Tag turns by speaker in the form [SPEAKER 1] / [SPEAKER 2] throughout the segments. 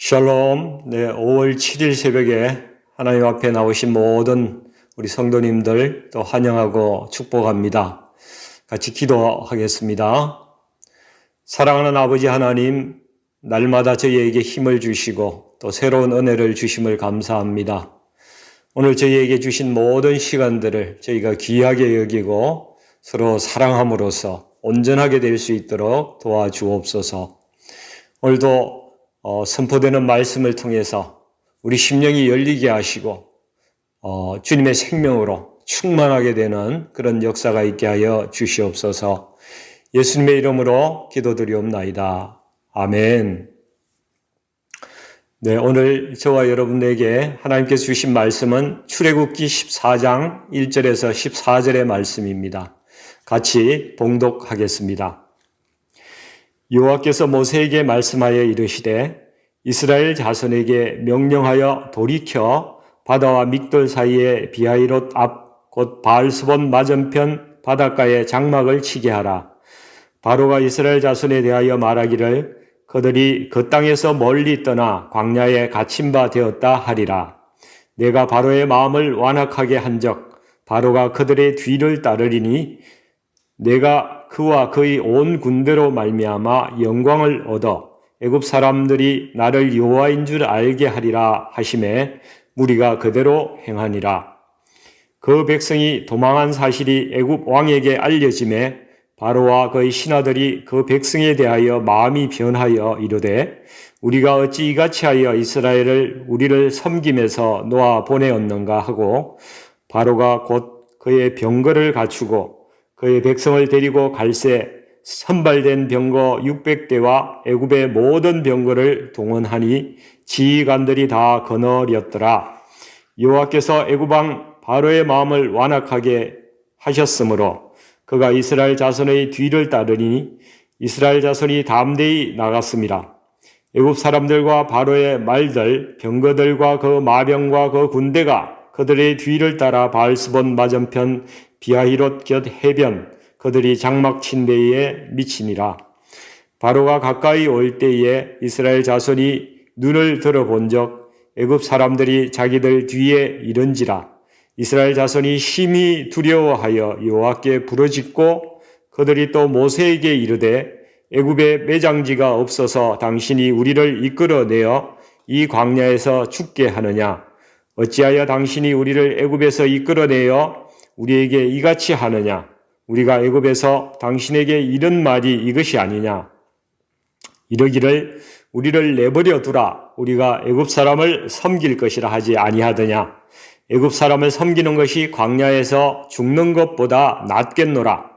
[SPEAKER 1] 샬롬. 5월 7일 새벽에 하나님 앞에 나오신 모든 우리 성도님들 또 환영하고 축복합니다. 같이 기도하겠습니다. 사랑하는 아버지 하나님, 날마다 저희에게 힘을 주시고 또 새로운 은혜를 주심을 감사합니다. 오늘 저희에게 주신 모든 시간들을 저희가 귀하게 여기고 서로 사랑함으로써 온전하게 될 수 있도록 도와주옵소서. 오늘도 선포되는 말씀을 통해서 우리 심령이 열리게 하시고 주님의 생명으로 충만하게 되는 그런 역사가 있게 하여 주시옵소서. 예수님의 이름으로 기도드리옵나이다. 아멘. 오늘 저와 여러분에게 하나님께서 주신 말씀은 출애굽기 14장 1절에서 14절의 말씀입니다. 같이 봉독하겠습니다. 여호와께서 모세에게 말씀하여 이르시되 이스라엘 자손에게 명령하여 돌이켜 바다와 믹돌 사이에 비하이롯 앞 곧 바알스본 맞은편 바닷가에 장막을 치게 하라. 바로가 이스라엘 자손에 대하여 말하기를 그들이 그 땅에서 멀리 떠나 광야에 갇힌 바 되었다 하리라. 내가 바로의 마음을 완악하게 한즉 바로가 그들의 뒤를 따르리니 내가 그와 그의 온 군대로 말미암아 영광을 얻어 애굽 사람들이 나를 여호와인 줄 알게 하리라 하시매 무리가 그대로 행하니라. 그 백성이 도망한 사실이 애굽 왕에게 알려지매 바로와 그의 신하들이 그 백성에 대하여 마음이 변하여 이르되 우리가 어찌 이같이 하여 이스라엘을 우리를 섬김에서 놓아 보내었는가 하고 바로가 곧 그의 병거를 갖추고 그의 백성을 데리고 갈새 선발된 병거 600대와 애굽의 모든 병거를 동원하니 지휘관들이 다 거느렸더라. 여호와께서 애굽 왕 바로의 마음을 완악하게 하셨으므로 그가 이스라엘 자손의 뒤를 따르니 이스라엘 자손이 담대히 나갔습니다. 애굽 사람들과 바로의 말들, 병거들과 그 마병과 그 군대가 그들의 뒤를 따라 바알스본 맞은편 비하히롯 곁 해변 그들이 장막 친 데에 미치니라. 바로가 가까이 올 때에 이스라엘 자손이 눈을 들어본즉 애굽 사람들이 자기들 뒤에 이른지라. 이스라엘 자손이 심히 두려워하여 여호와께 부르짖고 그들이 또 모세에게 이르되 애굽에 매장지가 없어서 당신이 우리를 이끌어내어 이 광야에서 죽게 하느냐? 어찌하여 당신이 우리를 애굽에서 이끌어내어 우리에게 이같이 하느냐? 우리가 애굽에서 당신에게 이른 말이 이것이 아니냐? 이르기를 우리를 내버려 두라. 우리가 애굽 사람을 섬길 것이라 하지 아니하더냐? 애굽 사람을 섬기는 것이 광야에서 죽는 것보다 낫겠노라.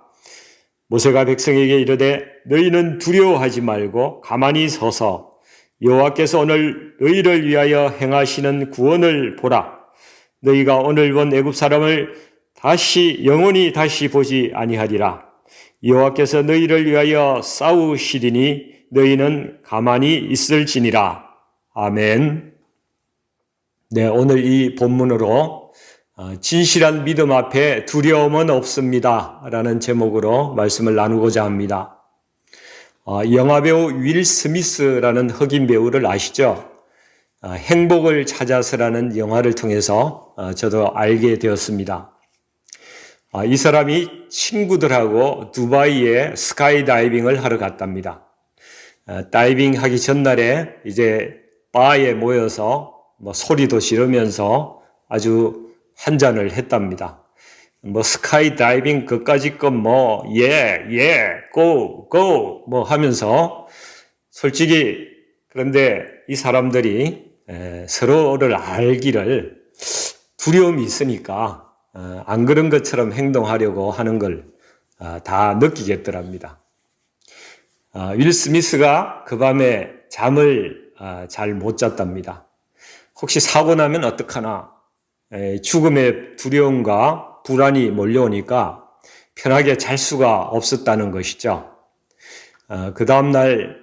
[SPEAKER 1] 모세가 백성에게 이르되 너희는 두려워하지 말고 가만히 서서 여호와께서 오늘 너희를 위하여 행하시는 구원을 보라. 너희가 오늘 본 애굽 사람을 영원히 다시 보지 아니하리라. 여호와께서 너희를 위하여 싸우시리니 너희는 가만히 있을지니라. 아멘. 오늘 이 본문으로 진실한 믿음 앞에 두려움은 없습니다 라는 제목으로 말씀을 나누고자 합니다. 영화배우 윌 스미스라는 흑인 배우를 아시죠? 행복을 찾아서라는 영화를 통해서 저도 알게 되었습니다. 이 사람이 친구들하고 두바이에 스카이다이빙을 하러 갔답니다. 다이빙 하기 전날에 이제 바에 모여서 소리도 지르면서 아주 한잔을 했답니다. 스카이다이빙 그까짓 건 고 하면서 솔직히 그런데 이 사람들이 서로를 알기를 두려움이 있으니까 안 그런 것처럼 행동하려고 하는 걸 다 느끼겠더랍니다. 윌 스미스가 그 밤에 잠을 잘 못 잤답니다. 혹시 사고 나면 어떡하나 죽음의 두려움과 불안이 몰려오니까 편하게 잘 수가 없었다는 것이죠. 그 다음날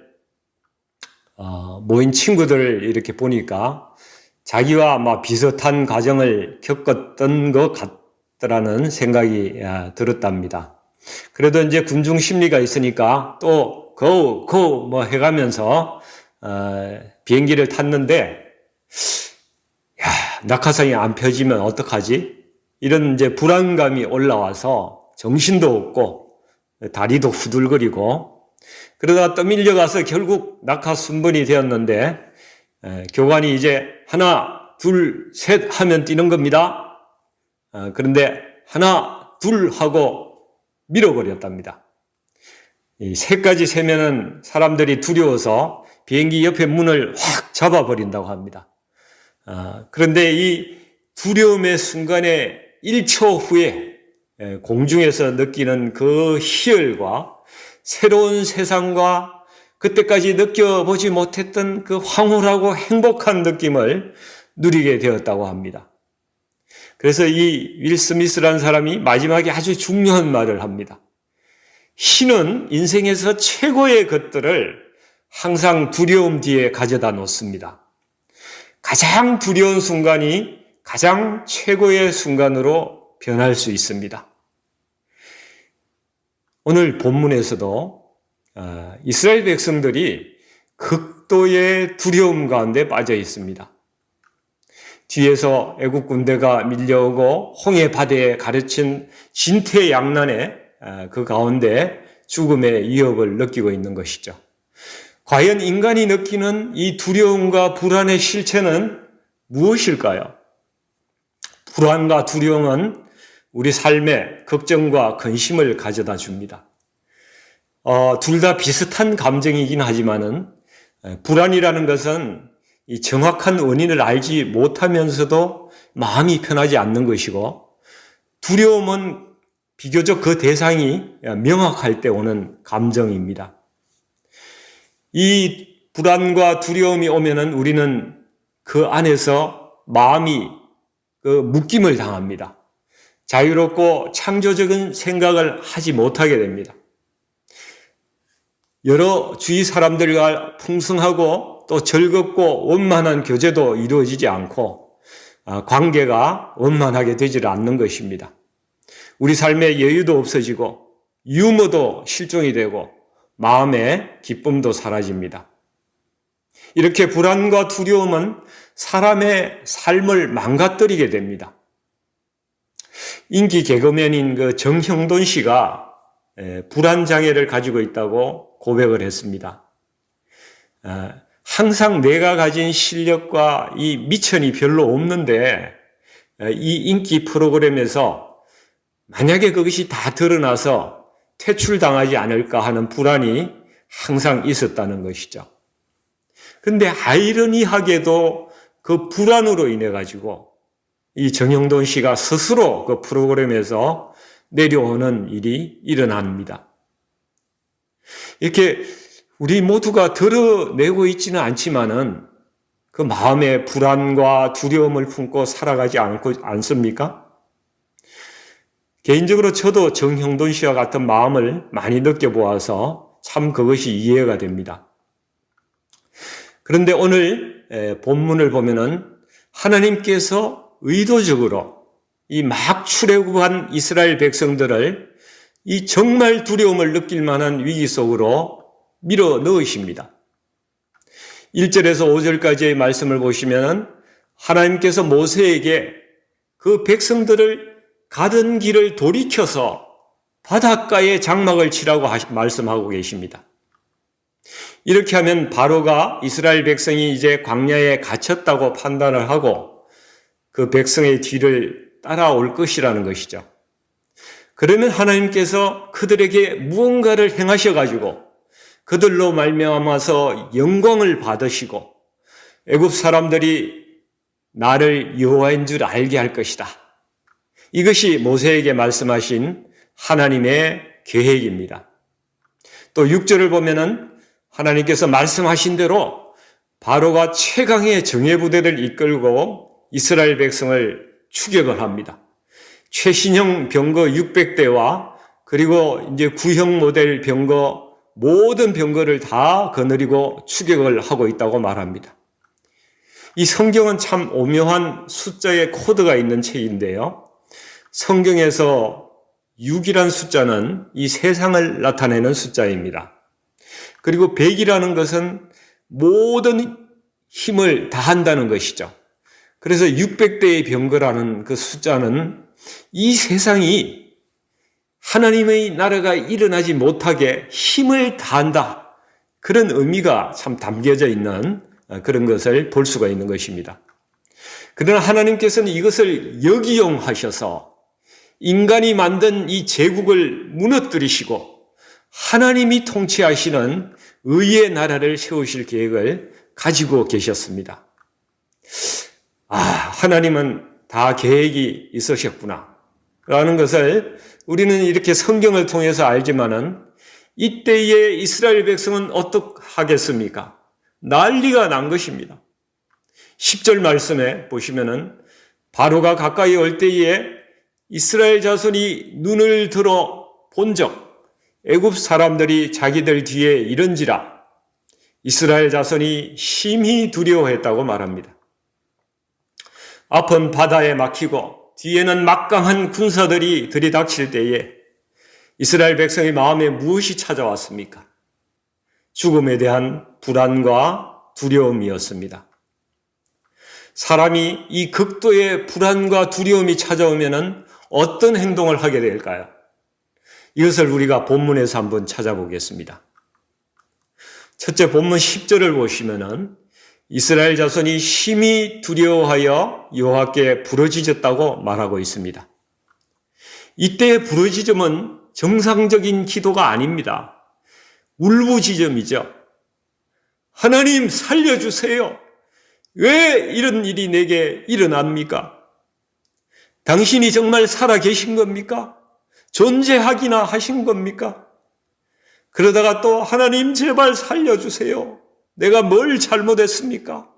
[SPEAKER 1] 모인 친구들을 이렇게 보니까 자기와 아마 비슷한 과정을 겪었던 것 같더라는 생각이 들었답니다. 그래도 이제 군중 심리가 있으니까 또 고 해가면서 비행기를 탔는데 낙하산이 안 펴지면 어떡하지? 이런 이제 불안감이 올라와서 정신도 없고 다리도 후들거리고 그러다 떠밀려 가서 결국 낙하순번이 되었는데 교관이 이제 하나, 둘, 셋 하면 뛰는 겁니다. 그런데 하나, 둘 하고 밀어버렸답니다. 이 세까지 세면은 사람들이 두려워서 비행기 옆에 문을 확 잡아버린다고 합니다. 그런데 이 두려움의 순간에 1초 후에 공중에서 느끼는 그 희열과 새로운 세상과 그때까지 느껴보지 못했던 그 황홀하고 행복한 느낌을 누리게 되었다고 합니다. 그래서 이 윌 스미스라는 사람이 마지막에 아주 중요한 말을 합니다. 신은 인생에서 최고의 것들을 항상 두려움 뒤에 가져다 놓습니다. 가장 두려운 순간이 가장 최고의 순간으로 변할 수 있습니다. 오늘 본문에서도 이스라엘 백성들이 극도의 두려움 가운데 빠져 있습니다. 뒤에서 애국 군대가 밀려오고 홍해 바다에 가르친 진퇴양난의 그 가운데 죽음의 위협을 느끼고 있는 것이죠. 과연 인간이 느끼는 이 두려움과 불안의 실체는 무엇일까요? 불안과 두려움은 우리 삶에 걱정과 근심을 가져다 줍니다. 둘 다 비슷한 감정이긴 하지만은 불안이라는 것은 이 정확한 원인을 알지 못하면서도 마음이 편하지 않는 것이고 두려움은 비교적 그 대상이 명확할 때 오는 감정입니다. 이 불안과 두려움이 오면은 우리는 그 안에서 마음이 묶임을 당합니다. 자유롭고 창조적인 생각을 하지 못하게 됩니다. 여러 주위 사람들과 풍성하고 또 즐겁고 원만한 교제도 이루어지지 않고 관계가 원만하게 되지 않는 것입니다. 우리 삶에 여유도 없어지고 유머도 실종이 되고 마음의 기쁨도 사라집니다. 이렇게 불안과 두려움은 사람의 삶을 망가뜨리게 됩니다. 인기 개그맨인 그 정형돈 씨가 불안 장애를 가지고 있다고 고백을 했습니다. 항상 내가 가진 실력과 이 미천이 별로 없는데 이 인기 프로그램에서 만약에 그것이 다 드러나서 퇴출당하지 않을까 하는 불안이 항상 있었다는 것이죠. 그런데 아이러니하게도 그 불안으로 인해 가지고 이 정형돈 씨가 스스로 그 프로그램에서 내려오는 일이 일어납니다. 이렇게 우리 모두가 드러내고 있지는 않지만은 그 마음의 불안과 두려움을 품고 살아가지 않습니까? 개인적으로 저도 정형돈 씨와 같은 마음을 많이 느껴보아서 참 그것이 이해가 됩니다. 그런데 오늘 본문을 보면은 하나님께서 의도적으로 이 막 출애굽한 이스라엘 백성들을 이 정말 두려움을 느낄 만한 위기 속으로 밀어 넣으십니다. 1절에서 5절까지의 말씀을 보시면 하나님께서 모세에게 그 백성들을 가던 길을 돌이켜서 바닷가에 장막을 치라고 말씀하고 계십니다. 이렇게 하면 바로가 이스라엘 백성이 이제 광야에 갇혔다고 판단을 하고 그 백성의 뒤를 따라올 것이라는 것이죠. 그러면 하나님께서 그들에게 무언가를 행하셔가지고 그들로 말미암아서 영광을 받으시고 애굽 사람들이 나를 여호와인 줄 알게 할 것이다. 이것이 모세에게 말씀하신 하나님의 계획입니다. 또 6절을 보면은 하나님께서 말씀하신 대로 바로가 최강의 정예부대를 이끌고 이스라엘 백성을 추격을 합니다. 최신형 병거 600대와 그리고 이제 구형 모델 병거 모든 병거를 다 거느리고 추격을 하고 있다고 말합니다. 이 성경은 참 오묘한 숫자의 코드가 있는 책인데요. 성경에서 6이란 숫자는 이 세상을 나타내는 숫자입니다. 그리고 100이라는 것은 모든 힘을 다한다는 것이죠. 그래서 600대의 병거라는 그 숫자는 이 세상이 하나님의 나라가 일어나지 못하게 힘을 다한다. 그런 의미가 참 담겨져 있는 그런 것을 볼 수가 있는 것입니다. 그러나 하나님께서는 이것을 역이용하셔서 인간이 만든 이 제국을 무너뜨리시고 하나님이 통치하시는 의의 나라를 세우실 계획을 가지고 계셨습니다. 하나님은 다 계획이 있으셨구나 라는 것을 우리는 이렇게 성경을 통해서 알지만은 이때의 이스라엘 백성은 어떡하겠습니까? 난리가 난 것입니다. 10절 말씀에 보시면은 바로가 가까이 올 때에 이스라엘 자손이 눈을 들어 본적 애굽 사람들이 자기들 뒤에 이른지라 이스라엘 자손이 심히 두려워했다고 말합니다. 앞은 바다에 막히고 뒤에는 막강한 군사들이 들이닥칠 때에 이스라엘 백성의 마음에 무엇이 찾아왔습니까? 죽음에 대한 불안과 두려움이었습니다. 사람이 이 극도의 불안과 두려움이 찾아오면 어떤 행동을 하게 될까요? 이것을 우리가 본문에서 한번 찾아보겠습니다. 첫째 본문 10절을 보시면은 이스라엘 자손이 심히 두려워하여 여호와께 부르짖었다고 말하고 있습니다. 이때의 부르짖음은 정상적인 기도가 아닙니다. 울부짖음이죠. 하나님 살려주세요. 왜 이런 일이 내게 일어납니까? 당신이 정말 살아계신 겁니까? 존재하기나 하신 겁니까? 그러다가 또 하나님 제발 살려주세요. 내가 뭘 잘못했습니까?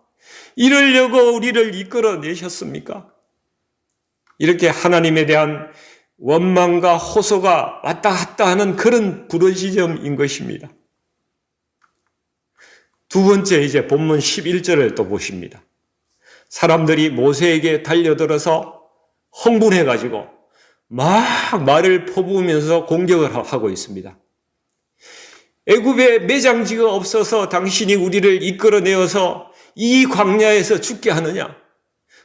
[SPEAKER 1] 이러려고 우리를 이끌어내셨습니까? 이렇게 하나님에 대한 원망과 호소가 왔다 갔다 하는 그런 부르짖음인 것입니다. 두 번째 이제 본문 11절을 또 보십니다. 사람들이 모세에게 달려들어서 흥분해가지고 막 말을 퍼부으면서 공격을 하고 있습니다. 애굽에 매장지가 없어서 당신이 우리를 이끌어내어서 이 광야에서 죽게 하느냐?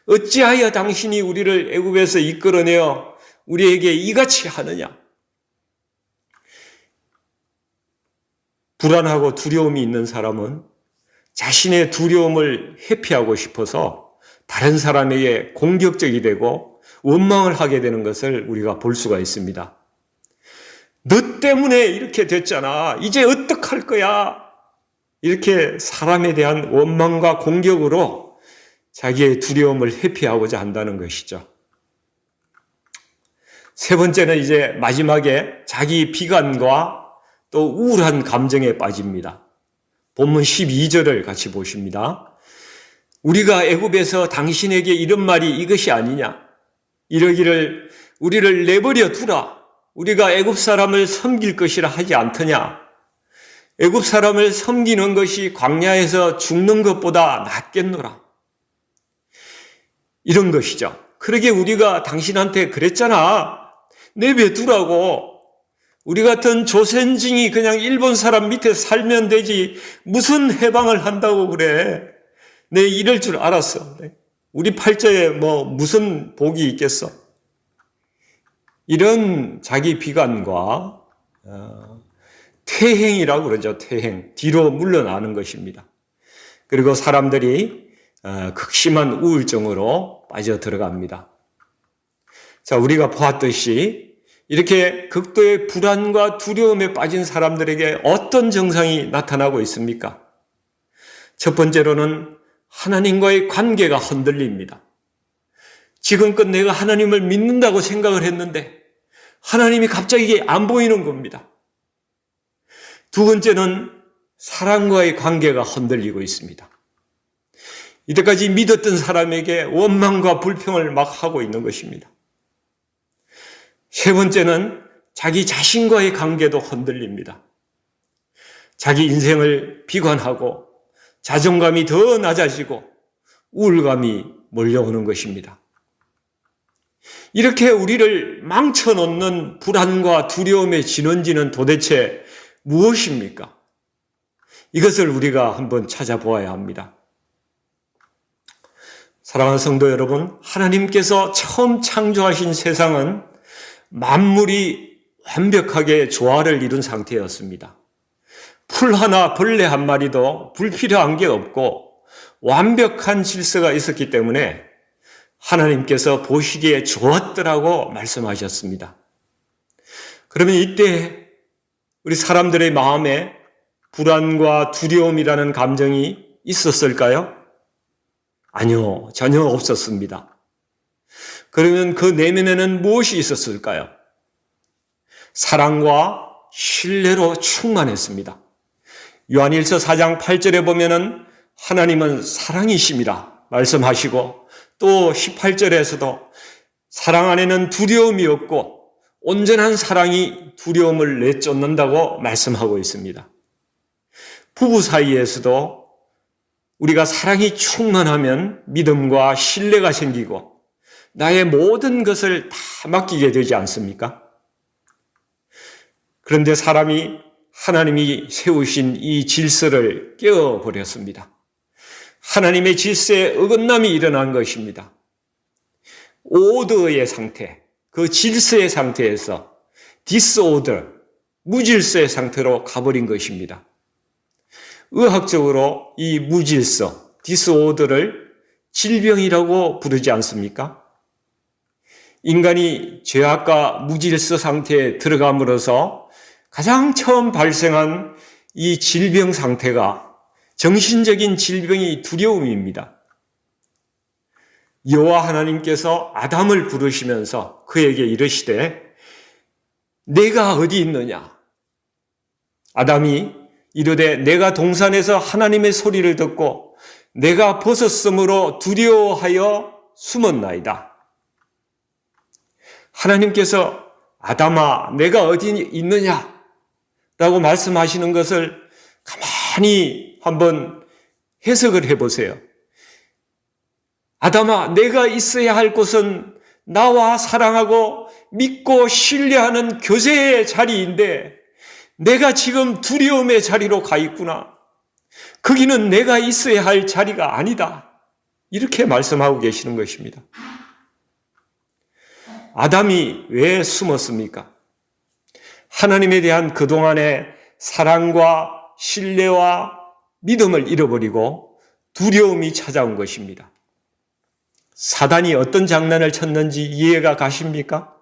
[SPEAKER 1] 어찌하여 당신이 우리를 애굽에서 이끌어내어 우리에게 이같이 하느냐? 불안하고 두려움이 있는 사람은 자신의 두려움을 회피하고 싶어서 다른 사람에게 공격적이 되고 원망을 하게 되는 것을 우리가 볼 수가 있습니다. 너 때문에 이렇게 됐잖아. 이제 어떡할 거야? 이렇게 사람에 대한 원망과 공격으로 자기의 두려움을 회피하고자 한다는 것이죠. 세 번째는 이제 마지막에 자기 비관과 또 우울한 감정에 빠집니다. 본문 12절을 같이 보십니다. 우리가 애굽에서 당신에게 이런 말이 이것이 아니냐? 이러기를 우리를 내버려 두라. 우리가 애굽 사람을 섬길 것이라 하지 않더냐? 애굽 사람을 섬기는 것이 광야에서 죽는 것보다 낫겠노라. 이런 것이죠. 그러게 우리가 당신한테 그랬잖아. 내버려두라고. 우리 같은 조센징이 그냥 일본 사람 밑에 살면 되지 무슨 해방을 한다고 그래. 내 이럴 줄 알았어. 우리 팔자에 무슨 복이 있겠어. 이런 자기 비관과 퇴행이라고 그러죠. 퇴행. 뒤로 물러나는 것입니다. 그리고 사람들이 극심한 우울증으로 빠져 들어갑니다. 자, 우리가 보았듯이 이렇게 극도의 불안과 두려움에 빠진 사람들에게 어떤 증상이 나타나고 있습니까? 첫 번째로는 하나님과의 관계가 흔들립니다. 지금껏 내가 하나님을 믿는다고 생각을 했는데 하나님이 갑자기 안 보이는 겁니다. 두 번째는 사람과의 관계가 흔들리고 있습니다. 이때까지 믿었던 사람에게 원망과 불평을 막 하고 있는 것입니다. 세 번째는 자기 자신과의 관계도 흔들립니다. 자기 인생을 비관하고 자존감이 더 낮아지고 우울감이 몰려오는 것입니다. 이렇게 우리를 망쳐놓는 불안과 두려움의 진원지는 도대체 무엇입니까? 이것을 우리가 한번 찾아보아야 합니다. 사랑하는 성도 여러분, 하나님께서 처음 창조하신 세상은 만물이 완벽하게 조화를 이룬 상태였습니다. 풀 하나, 벌레 한 마리도 불필요한 게 없고 완벽한 질서가 있었기 때문에 하나님께서 보시기에 좋았더라고 말씀하셨습니다. 그러면 이때 우리 사람들의 마음에 불안과 두려움이라는 감정이 있었을까요? 아니요, 전혀 없었습니다. 그러면 그 내면에는 무엇이 있었을까요? 사랑과 신뢰로 충만했습니다. 요한일서 4장 8절에 보면은 하나님은 사랑이심이라 말씀하시고 또 18절에서도 사랑 안에는 두려움이 없고 온전한 사랑이 두려움을 내쫓는다고 말씀하고 있습니다. 부부 사이에서도 우리가 사랑이 충만하면 믿음과 신뢰가 생기고 나의 모든 것을 다 맡기게 되지 않습니까? 그런데 사람이 하나님이 세우신 이 질서를 깨어버렸습니다. 하나님의 질서에 어긋남이 일어난 것입니다. 오더의 상태, 그 질서의 상태에서 디스오더, 무질서의 상태로 가버린 것입니다. 의학적으로 이 무질서, 디스오더를 질병이라고 부르지 않습니까? 인간이 죄악과 무질서 상태에 들어감으로써 가장 처음 발생한 이 질병 상태가 정신적인 질병이 두려움입니다. 여호와 하나님께서 아담을 부르시면서 그에게 이르시되 내가 어디 있느냐? 아담이 이르되 내가 동산에서 하나님의 소리를 듣고 내가 벗었으므로 두려워하여 숨었나이다. 하나님께서 아담아 내가 어디 있느냐? 라고 말씀하시는 것을 가만히 한번 해석을 해보세요. 아담아 내가 있어야 할 곳은 나와 사랑하고 믿고 신뢰하는 교제의 자리인데 내가 지금 두려움의 자리로 가 있구나. 거기는 내가 있어야 할 자리가 아니다. 이렇게 말씀하고 계시는 것입니다. 아담이 왜 숨었습니까? 하나님에 대한 그동안의 사랑과 신뢰와 믿음을 잃어버리고 두려움이 찾아온 것입니다. 사단이 어떤 장난을 쳤는지 이해가 가십니까?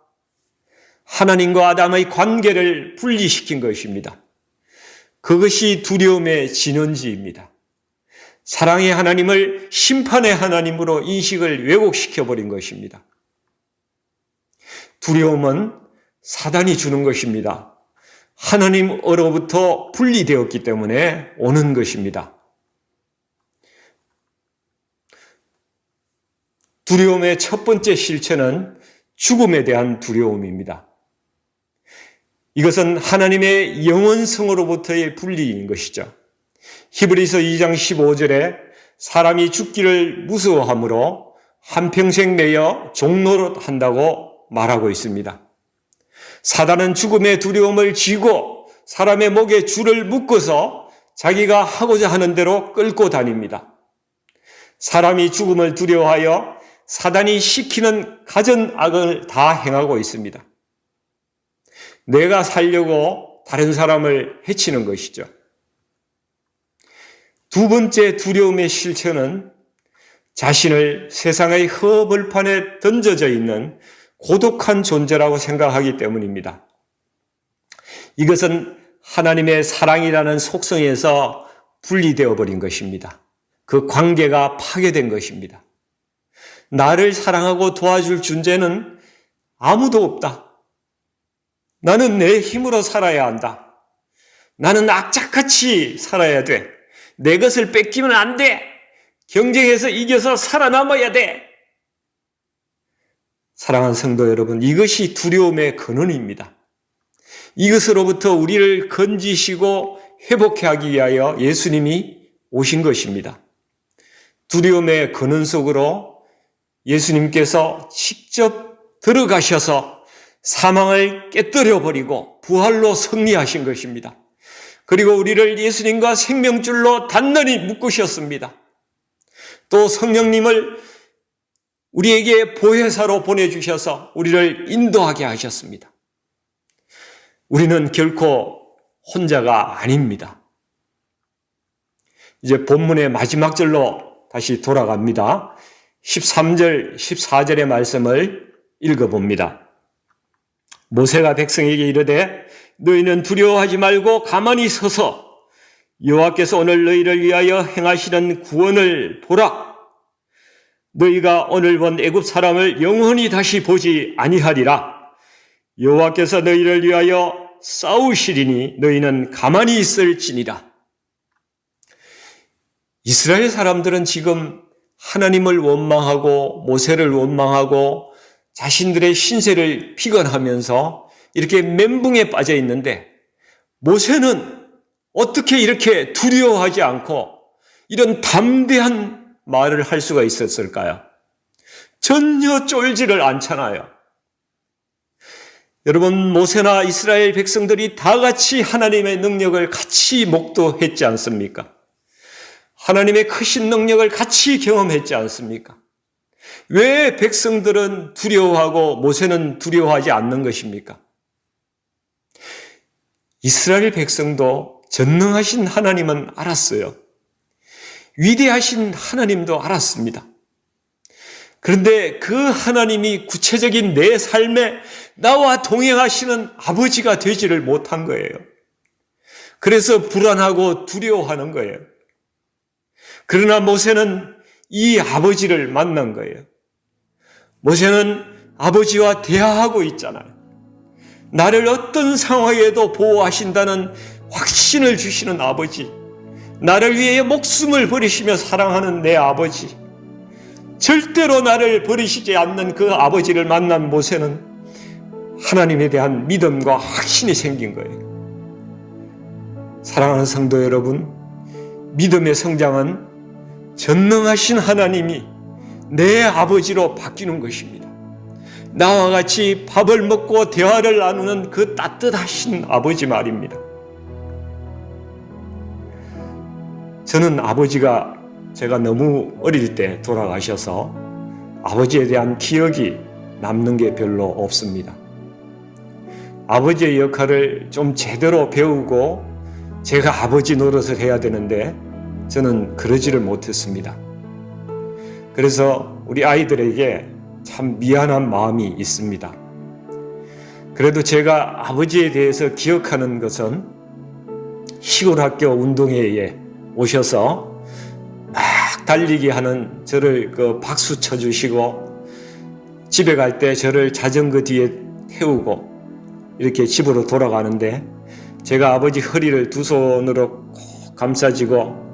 [SPEAKER 1] 하나님과 아담의 관계를 분리시킨 것입니다. 그것이 두려움의 진원지입니다. 사랑의 하나님을 심판의 하나님으로 인식을 왜곡시켜버린 것입니다. 두려움은 사단이 주는 것입니다. 하나님으로부터 분리되었기 때문에 오는 것입니다. 두려움의 첫 번째 실체는 죽음에 대한 두려움입니다. 이것은 하나님의 영원성으로부터의 분리인 것이죠. 히브리서 2장 15절에 사람이 죽기를 무서워하므로 한평생 매여 종노릇 한다고 말하고 있습니다. 사단은 죽음의 두려움을 쥐고 사람의 목에 줄을 묶어서 자기가 하고자 하는 대로 끌고 다닙니다. 사람이 죽음을 두려워하여 사단이 시키는 가전 악을 다 행하고 있습니다. 내가 살려고 다른 사람을 해치는 것이죠. 두 번째 두려움의 실체는 자신을 세상의 허벌판에 던져져 있는 고독한 존재라고 생각하기 때문입니다. 이것은 하나님의 사랑이라는 속성에서 분리되어 버린 것입니다. 그 관계가 파괴된 것입니다. 나를 사랑하고 도와줄 존재는 아무도 없다. 나는 내 힘으로 살아야 한다. 나는 악착같이 살아야 돼. 내 것을 뺏기면 안 돼. 경쟁에서 이겨서 살아남아야 돼. 사랑하는 성도 여러분, 이것이 두려움의 근원입니다. 이것으로부터 우리를 건지시고 회복해 하기 위하여 예수님이 오신 것입니다. 두려움의 근원 속으로 예수님께서 직접 들어가셔서 사망을 깨뜨려 버리고 부활로 승리하신 것입니다. 그리고 우리를 예수님과 생명줄로 단단히 묶으셨습니다. 또 성령님을 우리에게 보혜사로 보내주셔서 우리를 인도하게 하셨습니다. 우리는 결코 혼자가 아닙니다. 이제 본문의 마지막 절로 다시 돌아갑니다. 13절, 14절의 말씀을 읽어봅니다. 모세가 백성에게 이르되 너희는 두려워하지 말고 가만히 서서 여호와께서 오늘 너희를 위하여 행하시는 구원을 보라. 너희가 오늘 본 애굽 사람을 영원히 다시 보지 아니하리라. 여호와께서 너희를 위하여 싸우시리니 너희는 가만히 있을지니라. 이스라엘 사람들은 지금 하나님을 원망하고 모세를 원망하고 자신들의 신세를 피건하면서 이렇게 멘붕에 빠져 있는데, 모세는 어떻게 이렇게 두려워하지 않고 이런 담대한 말을 할 수가 있었을까요? 전혀 쫄지를 않잖아요. 여러분, 모세나 이스라엘 백성들이 다 같이 하나님의 능력을 같이 목도했지 않습니까? 하나님의 크신 능력을 같이 경험했지 않습니까? 왜 백성들은 두려워하고 모세는 두려워하지 않는 것입니까? 이스라엘 백성도 전능하신 하나님은 알았어요. 위대하신 하나님도 알았습니다. 그런데 그 하나님이 구체적인 내 삶에 나와 동행하시는 아버지가 되지를 못한 거예요. 그래서 불안하고 두려워하는 거예요. 그러나 모세는 이 아버지를 만난 거예요. 모세는 아버지와 대화하고 있잖아요. 나를 어떤 상황에도 보호하신다는 확신을 주시는 아버지, 나를 위해 목숨을 버리시며 사랑하는 내 아버지, 절대로 나를 버리시지 않는 그 아버지를 만난 모세는 하나님에 대한 믿음과 확신이 생긴 거예요. 사랑하는 성도 여러분, 믿음의 성장은 전능하신 하나님이 내 아버지로 바뀌는 것입니다. 나와 같이 밥을 먹고 대화를 나누는 그 따뜻하신 아버지 말입니다. 저는 아버지가 제가 너무 어릴 때 돌아가셔서 아버지에 대한 기억이 남는 게 별로 없습니다. 아버지의 역할을 좀 제대로 배우고 제가 아버지 노릇을 해야 되는데 저는 그러지를 못했습니다. 그래서 우리 아이들에게 참 미안한 마음이 있습니다. 그래도 제가 아버지에 대해서 기억하는 것은 시골 학교 운동회에 오셔서 막 달리기 하는 저를 박수 쳐주시고, 집에 갈 때 저를 자전거 뒤에 태우고 이렇게 집으로 돌아가는데, 제가 아버지 허리를 두 손으로 꼭 감싸지고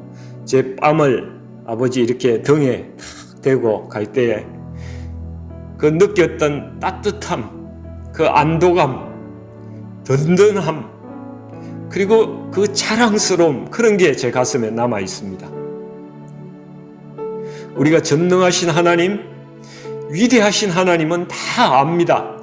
[SPEAKER 1] 제 뺨을 아버지 이렇게 등에 탁 대고 갈 때에 그 느꼈던 따뜻함, 그 안도감, 든든함, 그리고 그 자랑스러움, 그런 게 제 가슴에 남아 있습니다. 우리가 전능하신 하나님, 위대하신 하나님은 다 압니다.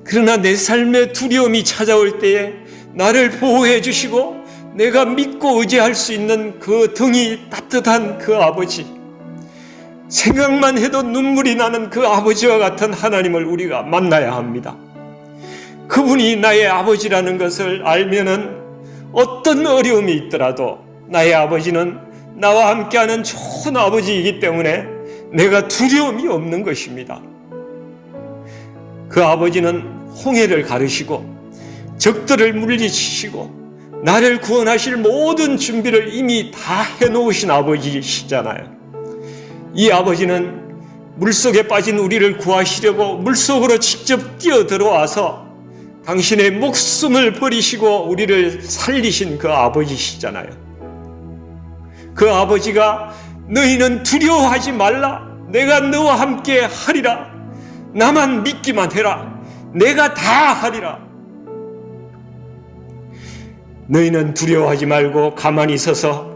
[SPEAKER 1] 그러나 내 삶에 두려움이 찾아올 때에 나를 보호해 주시고 내가 믿고 의지할 수 있는 그 등이 따뜻한 그 아버지, 생각만 해도 눈물이 나는 그 아버지와 같은 하나님을 우리가 만나야 합니다. 그분이 나의 아버지라는 것을 알면은 어떤 어려움이 있더라도 나의 아버지는 나와 함께하는 좋은 아버지이기 때문에 내가 두려움이 없는 것입니다. 그 아버지는 홍해를 가르시고 적들을 물리치시고 나를 구원하실 모든 준비를 이미 다 해놓으신 아버지시잖아요. 이 아버지는 물속에 빠진 우리를 구하시려고 물속으로 직접 뛰어들어와서 당신의 목숨을 버리시고 우리를 살리신 그 아버지시잖아요. 그 아버지가 너희는 두려워하지 말라, 내가 너와 함께 하리라, 나만 믿기만 해라, 내가 다 하리라. 너희는 두려워하지 말고 가만히 서서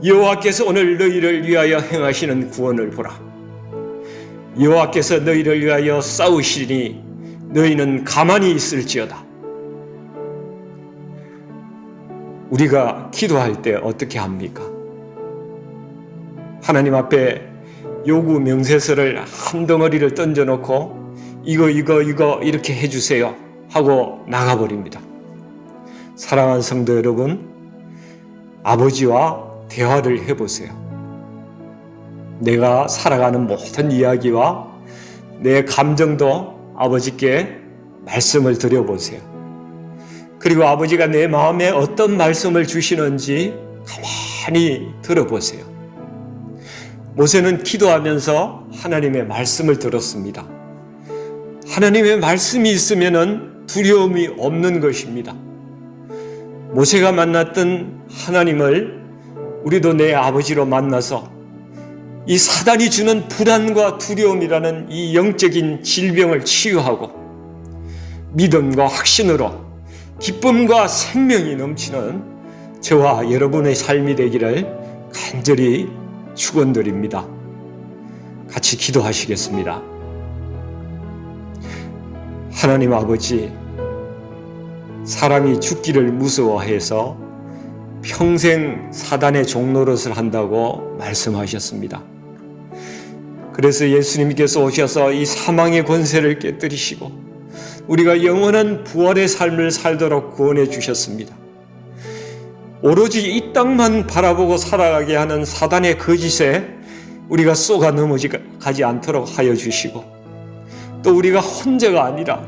[SPEAKER 1] 여호와께서 오늘 너희를 위하여 행하시는 구원을 보라. 여호와께서 너희를 위하여 싸우시니 너희는 가만히 있을지어다. 우리가 기도할 때 어떻게 합니까? 하나님 앞에 요구 명세서를 한 덩어리를 던져놓고 이거 이렇게 해주세요 하고 나가버립니다. 사랑하는 성도 여러분, 아버지와 대화를 해보세요. 내가 살아가는 모든 이야기와 내 감정도 아버지께 말씀을 드려보세요. 그리고 아버지가 내 마음에 어떤 말씀을 주시는지 가만히 들어보세요. 모세는 기도하면서 하나님의 말씀을 들었습니다. 하나님의 말씀이 있으면 두려움이 없는 것입니다. 모세가 만났던 하나님을 우리도 내 아버지로 만나서 이 사단이 주는 불안과 두려움이라는 이 영적인 질병을 치유하고 믿음과 확신으로 기쁨과 생명이 넘치는 저와 여러분의 삶이 되기를 간절히 축원드립니다. 같이 기도하시겠습니다. 하나님 아버지, 사람이 죽기를 무서워해서 평생 사단의 종노릇을 한다고 말씀하셨습니다. 그래서 예수님께서 오셔서 이 사망의 권세를 깨뜨리시고 우리가 영원한 부활의 삶을 살도록 구원해 주셨습니다. 오로지 이 땅만 바라보고 살아가게 하는 사단의 거짓에 우리가 쏘가 넘어가지 않도록 하여 주시고, 또 우리가 혼자가 아니라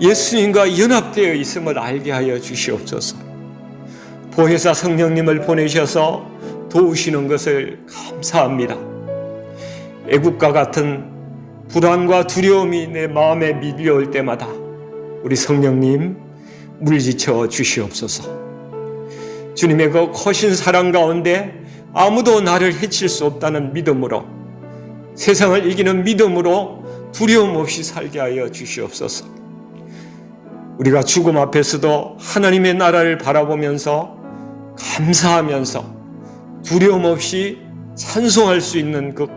[SPEAKER 1] 예수님과 연합되어 있음을 알게 하여 주시옵소서. 보혜사 성령님을 보내셔서 도우시는 것을 감사합니다. 애국과 같은 불안과 두려움이 내 마음에 밀려올 때마다 우리 성령님 물리쳐 주시옵소서. 주님의 그 커신 사랑 가운데 아무도 나를 해칠 수 없다는 믿음으로, 세상을 이기는 믿음으로 두려움 없이 살게 하여 주시옵소서. 우리가 죽음 앞에서도 하나님의 나라를 바라보면서 감사하면서 두려움 없이 찬송할 수 있는 그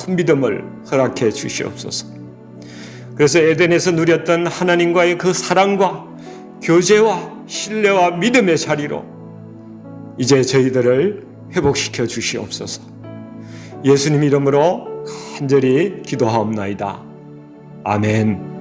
[SPEAKER 1] 큰 믿음을 허락해 주시옵소서. 그래서 에덴에서 누렸던 하나님과의 그 사랑과 교제와 신뢰와 믿음의 자리로 이제 저희들을 회복시켜 주시옵소서. 예수님 이름으로 간절히 기도하옵나이다. 아멘.